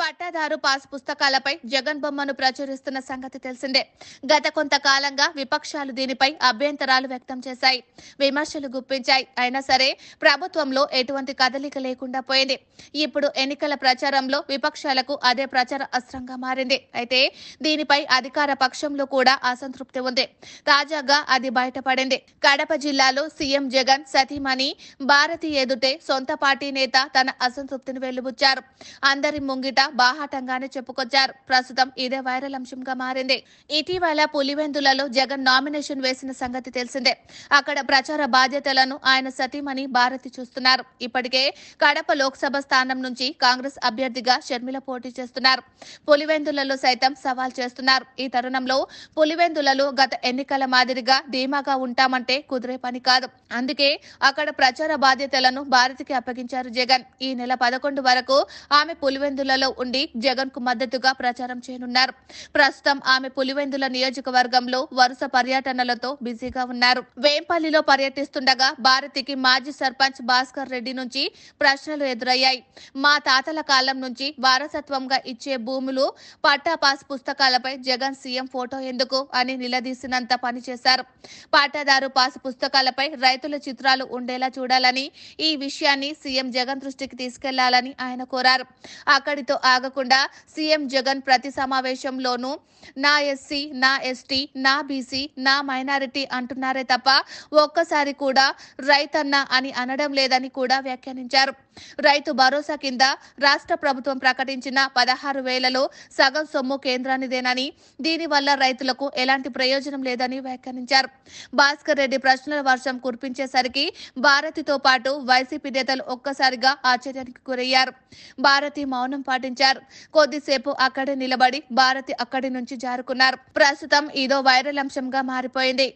పట్టాదారు పాస్ పుస్తకాలపై జగన్ బొమ్మను ప్రచురిస్తున్న సంగతి తెలిసిందే. గత కొంతకాలంగా విపక్షాలు దీనిపై అభ్యంతరాలు వ్యక్తం చేశాయి, విమర్శలు గుప్పించాయి. అయినా సరే ప్రభుత్వంలో ఎటువంటి కదలిక లేకుండా పోయింది. ఇప్పుడు ఎన్నికల ప్రచారంలో విపక్షాలకు అదే ప్రచార అస్త్రంగా మారింది. అయితే దీనిపై అధికార పక్షంలో కూడా అసంతృప్తి ఉంది. తాజాగా అది బయటపడింది. కడప జిల్లాలో సీఎం జగన్ సతీమణి భారతి ఎదుటే సొంత పార్టీ నేత తన అసంతృప్తిని వెలుబుచ్చారు. అందరి ముంగిట బాహాటంగానే చెప్పుకొచ్చారు. ప్రస్తుతం ఇదే వైరల్ అంశంగా మారింది. ఇటీవల పులివెందులలో జగన్ నామినేషన్ వేసిన సంగతి తెలిసిందే. అక్కడ ప్రచార బాధ్యతలను ఆయన సతీమణి భారతి చూస్తున్నారు. ఇప్పటికే కడప లోక్సభ స్థానం నుంచి కాంగ్రెస్ అభ్యర్థిగా షర్మిల పోటీ చేస్తున్నారు. పులివెందులలో సైతం సవాల్ చేస్తున్నారు. ఈ తరుణంలో పులివెందులలో గత ఎన్నికల మాదిరిగా ధీమాగా ఉంటామంటే కుదిరే పని కాదు. అందుకే అక్కడ ప్రచార బాధ్యతలను భారతికి అప్పగించారు జగన్. ఈ నెల 11 వరకు ఆమె పులివెందులలో ఉండి జగన్ కు మద్దతుగా ప్రచారం చేయనున్నారు. ప్రస్తుతం ఆమె పులివెందుల నియోజకవర్గంలో వరుస పర్యటనలతో బిజీగా ఉన్నారు. వేంపల్లిలో పర్యటిస్తుండగా భారతికి మాజీ సర్పంచ్ భాస్కర్ రెడ్డి నుంచి ప్రశ్నలు ఎదురయ్యాయి. మా తాతల కాలం నుంచి వారసత్వంగా ఇచ్చే భూములు పట్టా పాస్ పుస్తకాలపై జగన్ సీఎం ఫోటో ఎందుకు అని నిలదీసినంత పని చేశారు. పట్టాదారు పాస్ పుస్తకాలపై రైతుల చిత్రాలు ఉండేలా చూడాలని, ఈ విషయాన్ని సీఎం జగన్ దృష్టికి తీసుకెళ్లాలని ఆయన కోరారు. అక్కడితో ఆగకుండా సీఎం జగన్ ప్రతి సమావేశంలోనూ నా ఎస్సీ, నా ఎస్టీ, నా బీసీ, నా మైనారిటీ అంటున్నారే తప్ప ఒక్కసారి కూడా రైతన్న అని అనడం లేదని కూడా వ్యాఖ్యానించారు. రైతు భరోసా కింద రాష్ట్ర ప్రభుత్వం ప్రకటించిన 16,000లో సగం సొమ్ము కేంద్రానిదేనని, దీనివల్ల రైతులకు ఎలాంటి ప్రయోజనం లేదని వ్యాఖ్యానించారు. భాస్కర్ రెడ్డి ప్రశ్నల వర్షం కురిపించేసరికి భారతితో పాటు వైసీపీ నేతలు ఒక్కసారిగా ఆశ్చర్యానికి గురయ్యారు. భారతి మౌనం పాటించారు. కొద్దిసేపు అక్కడే నిలబడి భారతి అక్కడి నుంచి జారుకున్నారు. ప్రస్తుతం ఇదో వైరల్ అంశంగా మారిపోయింది.